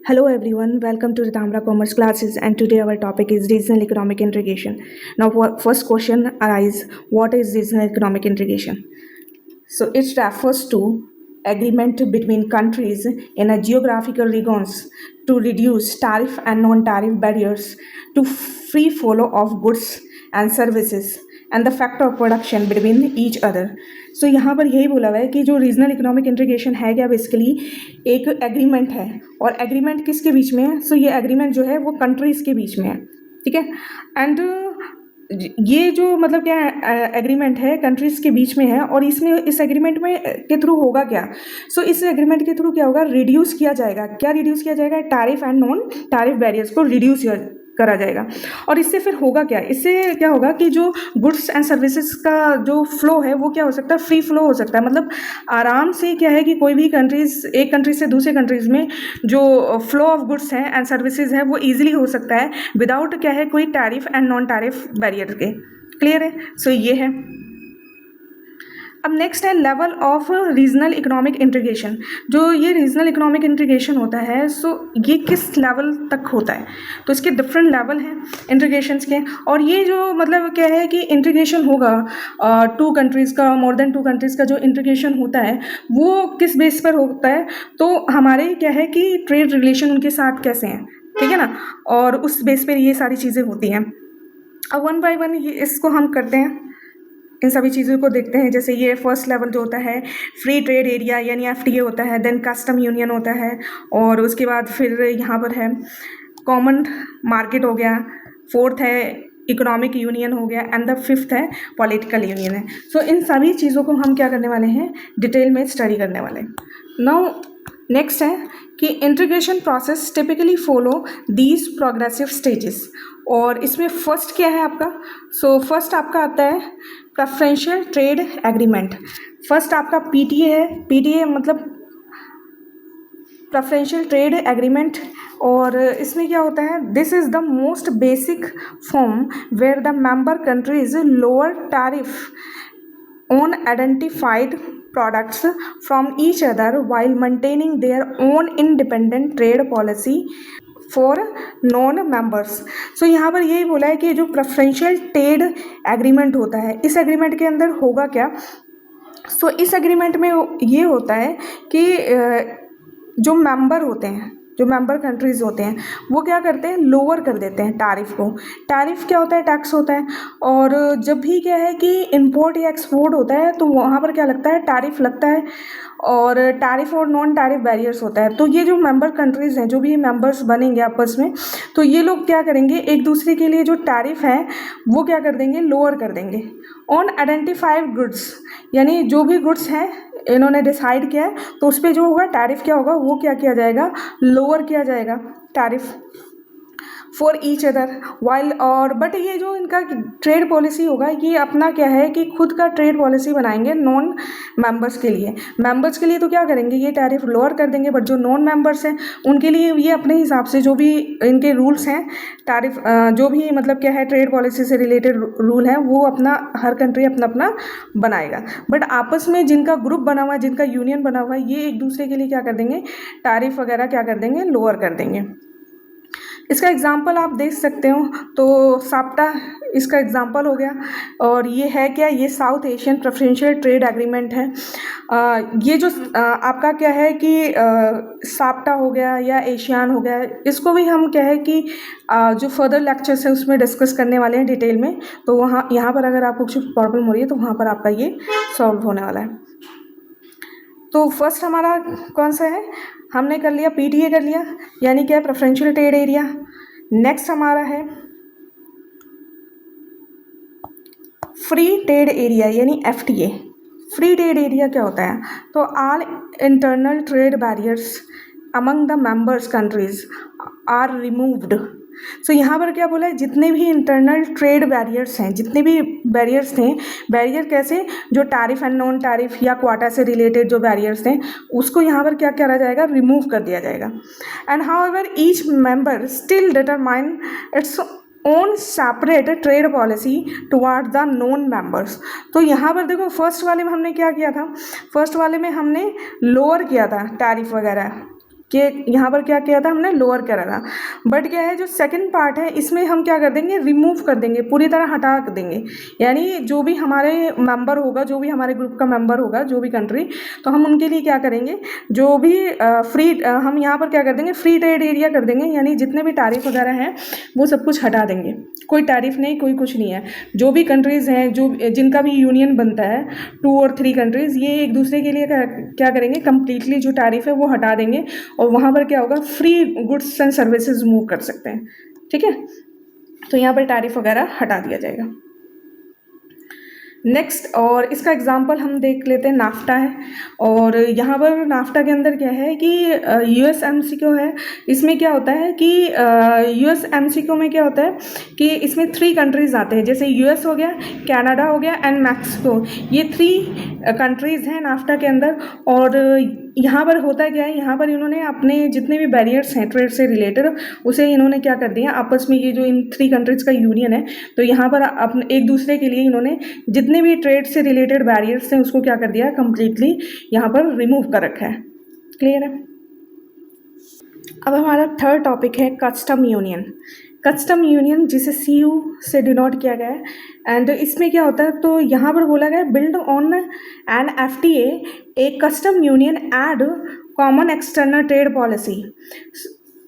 Hello everyone, welcome to the Tamra Commerce classes, and today our topic is regional economic integration. Now first question arises, what is regional economic integration? So it refers to agreement between countries in a geographical regions to reduce tariff and non-tariff barriers to free flow of goods and services and the factor of production between each other. सो यहाँ पर यही बोला हुआ है कि जो regional economic integration है क्या बेसिकली एक एग्रीमेंट है, और एग्रीमेंट किसके बीच में है? सो ये एग्रीमेंट जो है वो कंट्रीज़ के बीच में है, ठीक है। एंड ये जो मतलब क्या एग्रीमेंट है कंट्रीज़ के बीच में है, और इसमें इस एग्रीमेंट में के थ्रू होगा क्या? सो इस एग्रीमेंट के थ्रू क्या होगा? रिड्यूस किया जाएगा। क्या रिड्यूस किया जाएगा? Tariff and non tariff barriers को रिड्यूस करा जाएगा। और इससे फिर होगा क्या? इससे क्या होगा कि जो गुड्स एंड सर्विसेज का जो फ्लो है वो क्या हो सकता है? फ्री फ्लो हो सकता है। मतलब आराम से क्या है कि कोई भी कंट्रीज, एक कंट्री से दूसरे कंट्रीज़ में जो फ्लो ऑफ गुड्स हैं एंड सर्विसेज है वो ईजिली हो सकता है विदाउट क्या है कोई tariff and non tariff barrier के। क्लियर है? सो ये है। अब नेक्स्ट है level of regional economic integration. जो ये रीजनल इकोनॉमिक इंटीग्रेशन होता है सो ये किस लेवल तक होता है? तो इसके डिफरेंट लेवल हैं इंटीग्रेशंस के, और ये जो मतलब क्या है कि इंटीग्रेशन होगा टू कंट्रीज़ का, मोर देन टू कंट्रीज़ का जो इंटीग्रेशन होता है वो किस बेस पर होता है? तो हमारे क्या है कि ट्रेड रिलेशन उनके साथ कैसे हैं, ठीक है ना, और उस बेस पर ये सारी चीज़ें होती हैं। अब वन बाय वन ये इसको हम करते हैं, इन सभी चीज़ों को देखते हैं। जैसे ये फर्स्ट लेवल जो होता है फ्री ट्रेड एरिया यानी एफटीए होता है, देन कस्टम यूनियन होता है, और उसके बाद फिर यहाँ पर है कॉमन मार्केट हो गया, फोर्थ है इकोनॉमिक यूनियन हो गया, एंड द फिफ्थ है पॉलिटिकल यूनियन है। सो इन सभी चीज़ों को हम क्या करने वाले हैं? डिटेल में स्टडी करने वाले हैं। नाउ नेक्स्ट है कि integration process typically follow these progressive stages, और इसमें फर्स्ट क्या है आपका? सो फर्स्ट आपका आता है प्रेफरेंशियल ट्रेड एग्रीमेंट। फर्स्ट आपका पीटीए है, पीटीए मतलब प्रेफरेंशियल ट्रेड एग्रीमेंट, और इसमें क्या होता है? This is the most basic form where the member countries lower tariff on identified products from each other while maintaining their own independent trade policy for non members. So यहाँ पर यही बोला है कि जो प्रेफरेंशियल ट्रेड एग्रीमेंट होता है इस एग्रीमेंट के अंदर होगा क्या? सो इस एग्रीमेंट में ये होता है कि जो मेंबर होते हैं, जो मेंबर कंट्रीज़ होते हैं वो क्या करते हैं? लोअर कर देते हैं टैरिफ को। टैरिफ क्या होता है? टैक्स होता है। और जब भी क्या है कि इंपोर्ट या एक्सपोर्ट होता है तो वहाँ पर क्या लगता है? टैरिफ लगता है, और टैरिफ और नॉन टैरिफ बैरियर्स होता है। तो ये जो मेंबर कंट्रीज़ हैं, जो भी मेंबर्स बनेंगे आपस में, तो ये लोग क्या करेंगे? एक दूसरे के लिए जो टैरिफ है वो क्या कर देंगे? लोअर कर देंगे। ऑन आइडेंटिफाइड गुड्स, यानी जो भी गुड्स हैं इन्होंने डिसाइड किया है तो उस पर जो होगा टैरिफ क्या होगा? वो क्या किया जाएगा? लोअर किया जाएगा tariff for each other while. और बट ये जो इनका ट्रेड पॉलिसी होगा ये अपना क्या है कि खुद का ट्रेड पॉलिसी बनाएंगे नॉन मेंबर्स के लिए। मेंबर्स के लिए तो क्या करेंगे? ये टैरिफ लोअर कर देंगे, बट जो नॉन मेंबर्स हैं उनके लिए ये अपने हिसाब से जो भी इनके रूल्स हैं, टैरिफ जो भी मतलब क्या है ट्रेड पॉलिसी से रिलेटेड रूल है वो अपना हर कंट्री अपना अपना बनाएगा। बट आपस में जिनका ग्रुप बना हुआ है, जिनका यूनियन बना हुआ है, ये एक दूसरे के लिए क्या कर देंगे? टैरिफ वगैरह क्या कर देंगे? लोअर कर देंगे। इसका एग्जाम्पल आप देख सकते हो, तो साप्टा इसका एग्जाम्पल हो गया। और ये है क्या? ये south Asian preferential trade agreement है। ये जो आपका क्या है कि साप्टा हो गया या एशियान हो गया, इसको भी हम क्या है कि जो फर्दर लेक्चर्स है उसमें डिस्कस करने वाले हैं डिटेल में। तो वहाँ यहाँ पर अगर आपको कुछ प्रॉब्लम हो रही है तो वहाँ पर आपका ये सॉल्व होने वाला है। तो फर्स्ट हमारा कौन सा है? हमने कर लिया पीटीए कर लिया, यानी क्या? Preferential trade area. नेक्स्ट हमारा है फ्री ट्रेड एरिया यानी एफटीए। फ्री ट्रेड एरिया क्या होता है? तो all internal trade barriers among the members countries are removed. So यहाँ पर क्या बोला है? जितने भी इंटरनल ट्रेड बैरियर्स हैं, जितने भी बैरियर्स थे, बैरियर कैसे? जो टैरिफ एंड नॉन टैरिफ या क्वाटा से रिलेटेड जो बैरियर्स थे उसको यहाँ पर क्या करा जाएगा? रिमूव कर दिया जाएगा। And however each member still determine its own separate trade policy toward the non members. तो यहाँ पर देखो फर्स्ट वाले में हमने क्या किया था? फर्स्ट वाले में हमने लोअर किया था टैरिफ वगैरह, कि यहाँ पर क्या किया था हमने, लोअर करा था। बट क्या है जो सेकंड पार्ट है इसमें हम क्या कर देंगे, रिमूव कर देंगे, पूरी तरह हटा देंगे। यानी जो भी हमारे मेंबर होगा, जो भी हमारे ग्रुप का मेंबर होगा, जो भी कंट्री, तो हम उनके लिए क्या करेंगे, जो भी हम यहाँ पर क्या कर देंगे, फ्री ट्रेड एरिया कर देंगे। यानी जितने भी टैरिफ वगैरह हैं वो सब कुछ हटा देंगे, कोई टैरिफ नहीं, कोई कुछ नहीं है। जो भी कंट्रीज़ हैं, जो जिनका भी यूनियन बनता है, 2 और 3 कंट्रीज़, ये एक दूसरे के लिए क्या करेंगे, कम्प्लीटली जो टैरिफ है वो हटा देंगे, और वहाँ पर क्या होगा, free goods and services move कर सकते हैं। ठीक है, तो यहाँ पर टैरिफ वगैरह हटा दिया जाएगा। नेक्स्ट, और इसका एग्जांपल हम देख लेते हैं, नाफ्टा है। और यहाँ पर नाफ्टा के अंदर क्या है कि USMCA है। इसमें क्या होता है कि USMCA में क्या होता है कि इसमें 3 कंट्रीज़ आते हैं, जैसे US हो गया, कनाडा हो गया एंड मैक्सिको। ये 3 कंट्रीज़ हैं नाफ्टा के अंदर। और यहाँ पर होता क्या है, यहाँ पर इन्होंने अपने जितने भी बैरियर्स हैं ट्रेड से रिलेटेड, उसे इन्होंने क्या कर दिया आपस में, ये जो इन 3 कंट्रीज़ का यूनियन है, तो यहाँ पर अपने एक दूसरे के लिए इन्होंने जितने भी ट्रेड से रिलेटेड बैरियर्स थे उसको क्या कर दिया, कम्प्लीटली यहाँ पर रिमूव कर रखा है। क्लियर है। अब हमारा थर्ड टॉपिक है कस्टम यूनियन। कस्टम यूनियन जिसे CU से डिनोट किया गया है। एंड इसमें क्या होता है, तो यहाँ पर बोला गया, build on an FTA a custom union add common external trade policy.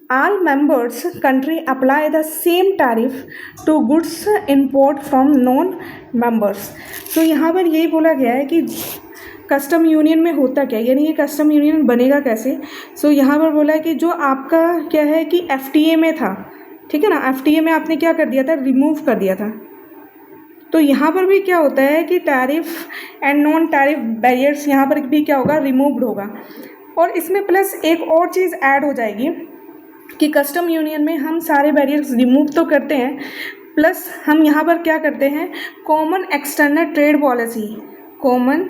All members country apply the same tariff to goods import from non-members। तो यहाँ पर यही बोला गया है कि कस्टम यूनियन में होता क्या, यानी ये कस्टम यूनियन बनेगा कैसे। सो यहाँ पर बोला है कि जो आपका क्या है कि FTA में था, ठीक है ना, FTA में आपने क्या कर दिया था, रिमूव कर दिया था। तो यहाँ पर भी क्या होता है कि tariff and non tariff barriers यहाँ पर भी क्या होगा, रिमूव्ड होगा। और इसमें प्लस एक और चीज़ ऐड हो जाएगी कि कस्टम यूनियन में हम सारे बैरियर्स रिमूव तो करते हैं, प्लस हम यहाँ पर क्या करते हैं, common external trade policy, common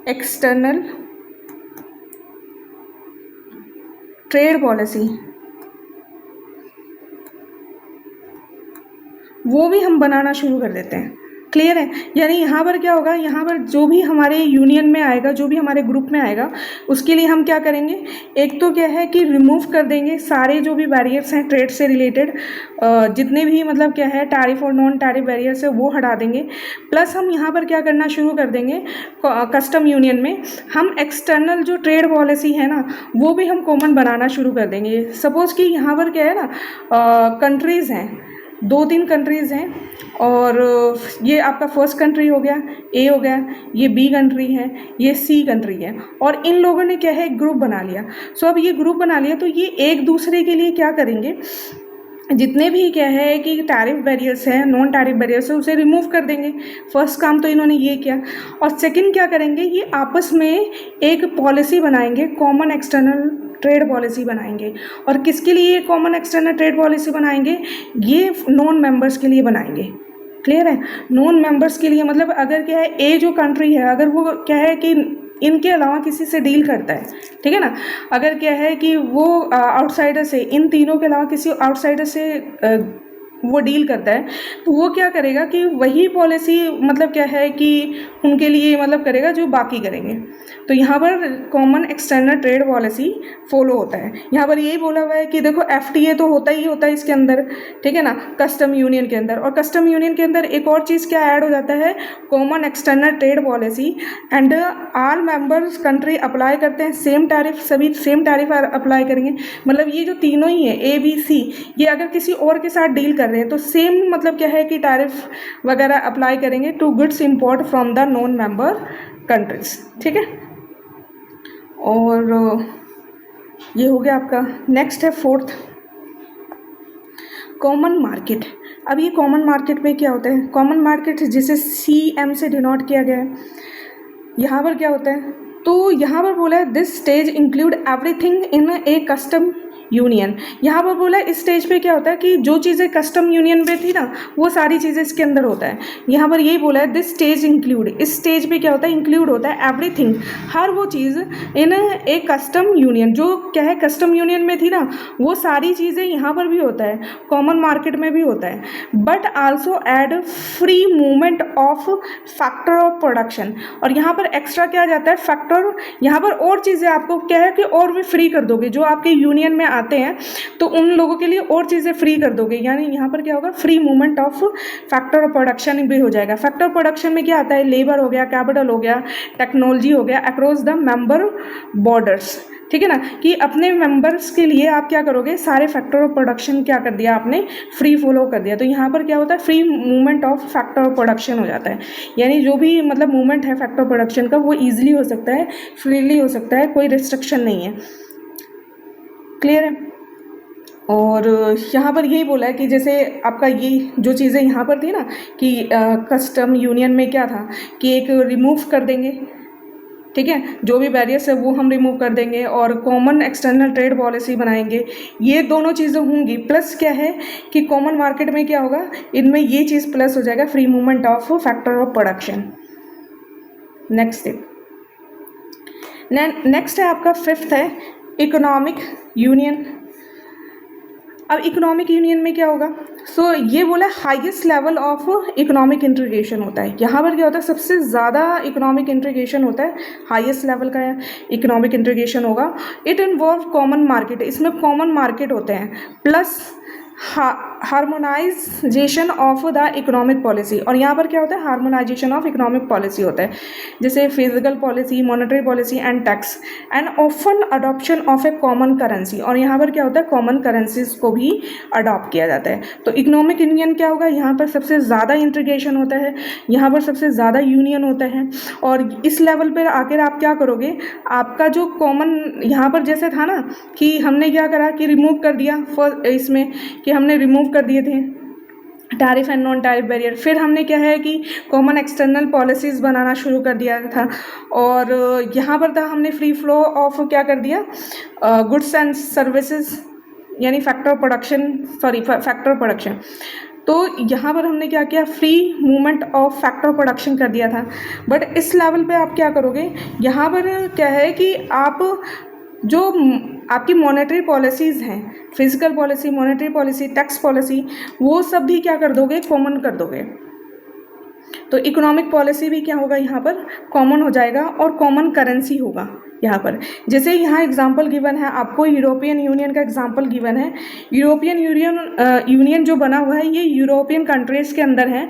external trade policy, वो भी हम बनाना शुरू कर देते हैं। क्लियर है। यानी यहाँ पर क्या होगा, यहाँ पर जो भी हमारे यूनियन में आएगा, जो भी हमारे ग्रुप में आएगा, उसके लिए हम क्या करेंगे, एक तो क्या है कि रिमूव कर देंगे सारे जो भी बैरियर्स हैं ट्रेड से रिलेटेड, जितने भी मतलब क्या है टैरिफ और नॉन टैरिफ बैरियर्स है वो हटा देंगे। प्लस हम यहाँ पर क्या करना शुरू कर देंगे, कस्टम यूनियन में हम एक्सटर्नल जो ट्रेड पॉलिसी है ना, वो भी हम कॉमन बनाना शुरू कर देंगे। सपोज़ कि यहाँ पर क्या है ना, कंट्रीज़ हैं, 2-3 कंट्रीज़ हैं, और ये आपका फर्स्ट कंट्री हो गया, A हो गया, ये B कंट्री है, ये C कंट्री है, और इन लोगों ने क्या है, ग्रुप बना लिया। सो अब ये ग्रुप बना लिया तो ये एक दूसरे के लिए क्या करेंगे, जितने भी क्या है कि टैरिफ बैरियर्स हैं, नॉन टैरिफ बैरियर्स है, उसे रिमूव कर देंगे। फर्स्ट काम तो इन्होंने ये किया। और सेकंड क्या करेंगे, ये आपस में एक पॉलिसी बनाएंगे, कॉमन एक्सटर्नल ट्रेड पॉलिसी बनाएंगे। और किसके लिए ये कॉमन एक्सटर्नल ट्रेड पॉलिसी बनाएंगे, ये नॉन मेंबर्स के लिए बनाएंगे। क्लियर है। नॉन मेंबर्स के लिए मतलब अगर क्या है, ए जो कंट्री है, अगर वो क्या है कि इनके अलावा किसी से डील करता है, ठीक है ना, अगर क्या है कि वो आउटसाइडर से, इन तीनों के अलावा किसी आउटसाइडर से वो डील करता है, तो वो क्या करेगा कि वही पॉलिसी मतलब क्या है कि उनके लिए मतलब करेगा जो बाकी करेंगे। तो यहाँ पर common external trade policy follow होता है। यहाँ पर यही बोला हुआ है कि देखो FTA तो होता ही होता है इसके अंदर, ठीक है ना, कस्टम यूनियन के अंदर। और कस्टम यूनियन के अंदर एक और चीज़ क्या ऐड हो जाता है, common external trade policy, and all members country apply करते हैं सेम टैरिफ, सभी सेम टैरिफ अप्लाई करेंगे। मतलब ये जो तीनों ही है ABC, ये अगर किसी और के साथ डील कर रहे हैं तो सेम मतलब क्या है कि टैरिफ वगैरह अप्लाई करेंगे to goods import from the non member countries. ठीक है, और ये हो गया आपका। नेक्स्ट है फोर्थ, कॉमन मार्केट। अब ये कॉमन मार्केट में क्या होता है, कॉमन मार्केट जिसे CM से डिनोट किया गया है। यहाँ पर क्या होता है, तो यहाँ पर बोला है this stage include everything in A custom union. यहाँ पर बोला इस स्टेज पे क्या होता है कि जो चीज़ें कस्टम यूनियन में थी ना वो सारी चीज़ें इसके अंदर होता है। यहाँ पर यही बोला है दिस स्टेज इंक्लूड, इस स्टेज पे क्या होता है इंक्लूड होता है एवरीथिंग, हर वो चीज़ इन ए कस्टम यूनियन, जो क्या है कस्टम यूनियन में थी ना वो सारी चीज़ें यहाँ पर भी होता है, कॉमन मार्केट में भी होता है। But also ad free movement of factor of production, और यहाँ पर एक्स्ट्रा क्या आ जाता है फैक्टर, यहाँ पर और चीज़ें आपको क्या है कि और भी फ्री कर दोगे, जो आपके यूनियन में आते हैं तो उन लोगों के लिए और चीज़ें फ्री कर दोगे, यानी यहाँ पर क्या होगा free movement of factor of production भी हो जाएगा। फैक्टर ऑफ प्रोडक्शन में क्या आता है, लेबर हो गया, कैपिटल हो गया, टेक्नोलॉजी हो गया, अक्रॉस द मेंबर बॉर्डर्स, ठीक है ना, कि अपने मेंबर्स के लिए आप क्या करोगे सारे फैक्टर ऑफ प्रोडक्शन क्या कर दिया आपने फ्री फॉलो कर दिया। तो यहाँ पर क्या होता है free movement of factor of production हो जाता है, यानी जो भी मतलब मूवमेंट है फैक्टर ऑफ प्रोडक्शन का वो ईजिली हो सकता है, फ्रीली हो सकता है, कोई रिस्ट्रिक्शन नहीं है। क्लियर है। और यहाँ पर यही बोला है कि जैसे आपका ये जो चीज़ें यहाँ पर थी ना कि कस्टम यूनियन में क्या था कि एक रिमूव कर देंगे, ठीक है, जो भी बैरियर्स है वो हम रिमूव कर देंगे और कॉमन एक्सटर्नल ट्रेड पॉलिसी बनाएंगे, ये दोनों चीज़ें होंगी। प्लस क्या है कि कॉमन मार्केट में क्या होगा, इनमें ये चीज़ प्लस हो जाएगा free movement of factor of production. Next next है आपका फिफ्थ है इकोनॉमिक यूनियन। अब इकोनॉमिक यूनियन में क्या होगा, सो ये बोला highest level of economic integration होता है। यहाँ पर क्या होता है सबसे ज़्यादा इकोनॉमिक इंटीग्रेशन होता है, हाईएस्ट लेवल का इकोनॉमिक इंटीग्रेशन होगा। इट इन्वॉल्व कॉमन मार्केट, इसमें कॉमन मार्केट होते हैं, plus harmonisation of the economic policy, और यहाँ पर क्या होता है हार्मोनाइजेशन ऑफ इकोनॉमिक पॉलिसी होता है, जैसे physical policy, monetary policy and tax, and often adoption of A common currency, और यहाँ पर क्या होता है कॉमन करेंसीज को भी अडॉप्ट किया जाता है। तो इकोनॉमिक यूनियन क्या होगा, यहाँ पर सबसे ज़्यादा इंटीग्रेशन होता है, यहाँ पर सबसे ज़्यादा यूनियन होता है, और इस लेवल पर आकर आप क्या करोगे, आपका जो कॉमन यहाँ पर जैसे था ना कि हमने क्या करा कि रिमूव कर दिया फर्स्ट इसमें कि हमने रिमूव कर दिए थे tariff and non tariff barrier, फिर हमने क्या है कि कॉमन एक्सटर्नल पॉलिसीज़ बनाना शुरू कर दिया था, और यहाँ पर था हमने फ्री फ्लो ऑफ क्या कर दिया गुड्स एंड सर्विसेज, यानी फैक्टर प्रोडक्शन। तो यहाँ पर हमने क्या किया free movement of factor production कर दिया था। बट इस लेवल पे आप क्या करोगे, यहाँ पर क्या है कि आप जो आपकी मॉनेटरी पॉलिसीज़ हैं, physical policy, monetary policy, tax policy, वो सब भी क्या कर दोगे कॉमन कर दोगे। तो इकोनॉमिक पॉलिसी भी क्या होगा यहाँ पर कॉमन हो जाएगा, और कॉमन करेंसी होगा यहाँ पर। जैसे यहाँ एग्जांपल गिवन है आपको, यूरोपियन यूनियन का एग्जांपल गिवन है। यूरोपियन यूनियन जो बना हुआ है ये यूरोपियन कंट्रीज़ के अंदर है।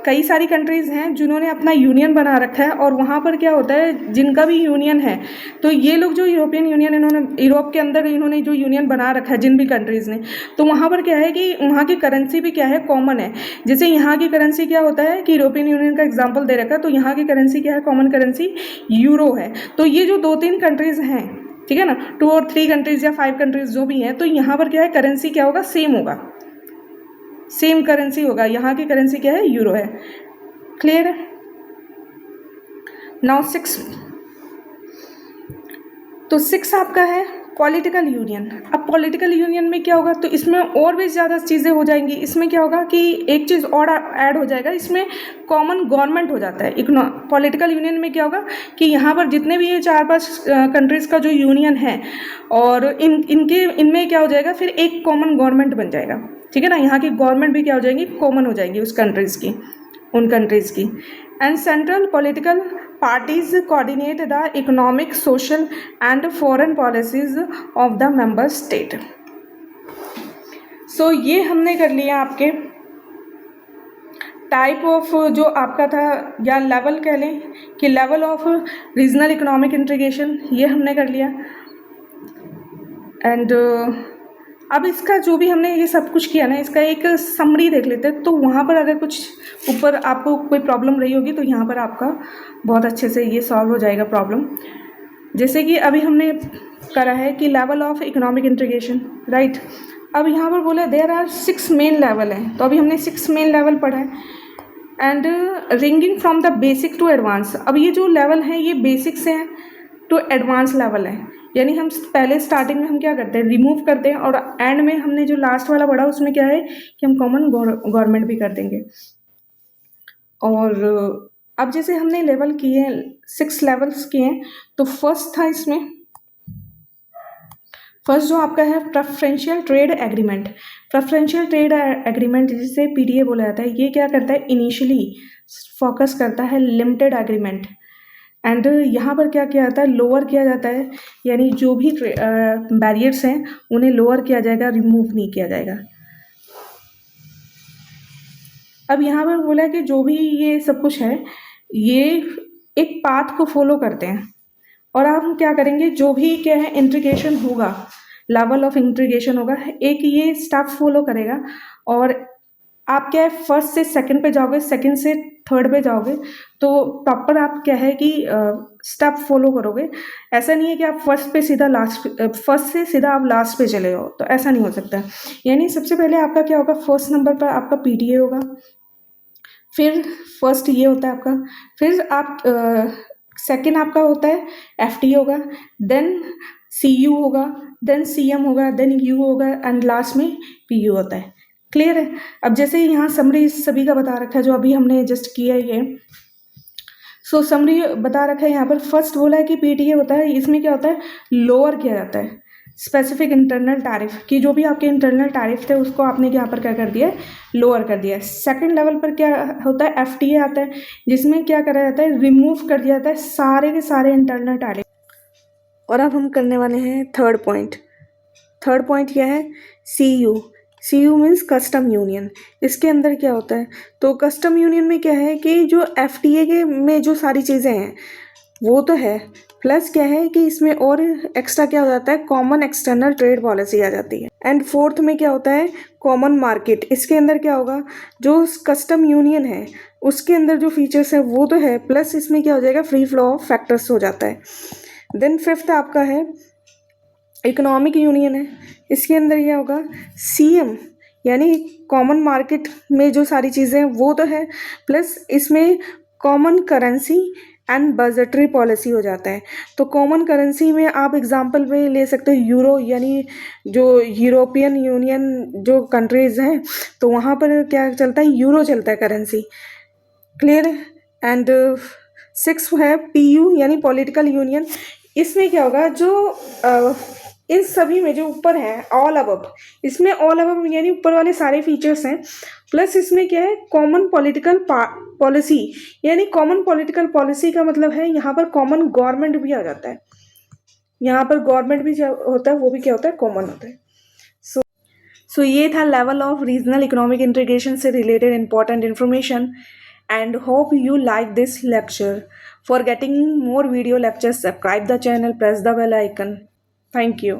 कई सारी कंट्रीज़ हैं जिन्होंने अपना यूनियन बना रखा है, और वहाँ पर क्या होता है जिनका भी यूनियन है, तो ये लोग जो यूरोपियन यूनियन इन्होंने यूरोप के अंदर इन्होंने जो यूनियन बना रखा है जिन भी कंट्रीज़ ने, तो वहाँ पर क्या है कि वहाँ की करेंसी भी क्या है कॉमन है। जैसे यहाँ की करेंसी क्या होता है कि यूरोपियन यूनियन का एग्जाम्पल दे रखा है, तो यहाँ की करेंसी क्या है कॉमन करेंसी यूरो है। तो ये जो 2-3 कंट्रीज़ हैं, ठीक है ना, 2 और 3 कंट्रीज़ या 5 कंट्रीज़ जो भी हैं, तो यहाँ पर क्या है करेंसी क्या होगा सेम होगा, सेम करेंसी होगा। यहाँ की करेंसी क्या है यूरो है। क्लियर है। नाउ 6, तो 6 आपका है पॉलिटिकल यूनियन। अब पॉलिटिकल यूनियन में क्या होगा, तो इसमें और भी ज़्यादा चीज़ें हो जाएंगी। इसमें क्या होगा कि एक चीज़ और ऐड हो जाएगा, इसमें कॉमन गवर्नमेंट हो जाता है। पॉलिटिकल यूनियन में क्या होगा कि यहाँ पर जितने भी ये 4-5 कंट्रीज़ का जो यूनियन है, और इनमें क्या हो जाएगा फिर एक कॉमन गवर्नमेंट बन जाएगा, ठीक है ना। यहाँ की गवर्नमेंट भी क्या हो जाएगी कॉमन हो जाएगी उस कंट्रीज़ की, उन कंट्रीज़ की। And central political parties coordinate the economic, social and foreign policies of the member state. So ये हमने कर लिया आपके टाइप ऑफ जो आपका था, या लेवल कह लें कि level of regional economic integration, ये हमने कर लिया। एंड अब इसका जो भी हमने ये सब कुछ किया ना, इसका एक समरी देख लेते हैं। तो वहाँ पर अगर कुछ ऊपर आपको कोई प्रॉब्लम रही होगी तो यहाँ पर आपका बहुत अच्छे से ये सॉल्व हो जाएगा प्रॉब्लम। जैसे कि अभी हमने करा है कि level of economic integration, right. अब यहाँ पर बोला देयर आर 6 मेन लेवल हैं, तो अभी हमने 6 मेन लेवल पढ़ा है। And ranging from the basic to advance. अब ये जो लेवल हैं ये बेसिक से हैं टू एडवांस लेवल है। यानी हम पहले स्टार्टिंग में हम क्या करते हैं, रिमूव करते हैं, और एंड में हमने जो लास्ट वाला बढ़ा उसमें क्या है कि हम कॉमन गवर्नमेंट भी कर देंगे। और अब जैसे हमने लेवल किए हैं, 6 लेवल्स किए हैं, तो फर्स्ट था इसमें, फर्स्ट जो आपका है preferential trade agreement. Preferential trade agreement जिसे पीडीए बोला जाता है, ये क्या करता है, इनिशियली फोकस करता है लिमिटेड एग्रीमेंट, एंड यहाँ पर क्या किया जाता है, लोअर किया जाता है, यानी जो भी बैरियर्स हैं उन्हें लोअर किया जाएगा, रिमूव नहीं किया जाएगा। अब यहाँ पर बोला है कि जो भी ये सब कुछ है ये एक पाथ को फॉलो करते हैं, और अब हम क्या करेंगे, जो भी क्या है इंटीग्रेशन होगा, लेवल ऑफ इंटीग्रेशन होगा, एक ये स्टेप फॉलो करेगा, और आप क्या है फर्स्ट से सेकंड पे जाओगे, सेकंड से थर्ड पे जाओगे, तो प्रॉपर आप क्या है कि स्टेप फॉलो करोगे। ऐसा नहीं है कि आप फर्स्ट से सीधा आप लास्ट पे चले हो, तो ऐसा नहीं हो सकता। यानी सबसे पहले आपका क्या होगा, फर्स्ट नंबर पर आपका पीडीए होगा, फिर फर्स्ट ये होता है आपका, फिर आप सेकंड आपका होता है एफटी होगा, देन सीयू होगा, देन सीएम होगा, देन यू होगा, एंड लास्ट में पीयू होता है। क्लियर है। अब जैसे यहाँ समरी सभी का बता रखा है, जो अभी हमने जस्ट किया है ये, सो समरी बता रखा है यहाँ पर। फर्स्ट बोला है कि पीटीए होता है, इसमें क्या होता है, लोअर किया जाता है स्पेसिफिक इंटरनल टैरिफ की, जो भी आपके इंटरनल टैरिफ थे उसको आपने यहाँ पर क्या कर दिया है, लोअर कर दिया है। सेकंड लेवल पर क्या होता है, एफटीए आता है, जिसमें क्या करा जाता है, रिमूव कर दिया जाता है सारे के सारे इंटरनल टैरिफ। और अब हम करने वाले हैं थर्ड पॉइंट। थर्ड पॉइंट क्या है, CU. CU means custom union. इसके अंदर क्या होता है, तो कस्टम यूनियन में क्या है कि जो एफटीए के में जो सारी चीज़ें हैं वो तो है, प्लस क्या है कि इसमें और एक्स्ट्रा क्या हो जाता है, कॉमन एक्सटर्नल ट्रेड पॉलिसी आ जाती है। एंड फोर्थ में क्या होता है, कॉमन मार्केट। इसके अंदर क्या होगा, जो कस्टम यूनियन है उसके अंदर जो फीचर्स है वो तो है, प्लस इसमें क्या हो जाएगा, फ्री फ्लो ऑफ फैक्टर्स हो जाता है। देन फिफ्थ आपका है इकोनॉमिक यूनियन है। इसके अंदर क्या होगा, सीएम, यानी कॉमन मार्केट में जो सारी चीज़ें हैं वो तो है, प्लस इसमें common currency and budgetary policy हो जाता है। तो कॉमन करेंसी में आप एग्जांपल में ले सकते हो यूरो, यानी जो यूरोपियन यूनियन जो कंट्रीज़ हैं तो वहाँ पर क्या चलता है, यूरो चलता है करेंसी। क्लियर। एंड सिक्स है पीयू, यानी पॉलिटिकल यूनियन। इसमें क्या होगा, जो इन सभी में जो ऊपर है ऑल अबव, इसमें ऑल अबव यानी ऊपर वाले सारे फीचर्स हैं, प्लस इसमें क्या है, कॉमन पॉलिटिकल पॉलिसी, यानी कॉमन पॉलिटिकल पॉलिसी का मतलब है यहाँ पर कॉमन गवर्नमेंट भी आ जाता है। यहाँ पर गवर्नमेंट भी जो होता है वो भी क्या होता है, कॉमन होता है। सो ये था level of regional economic integration से related important information, and hope you like this lecture. For getting more video lectures, subscribe the channel, press the bell icon. Thank you.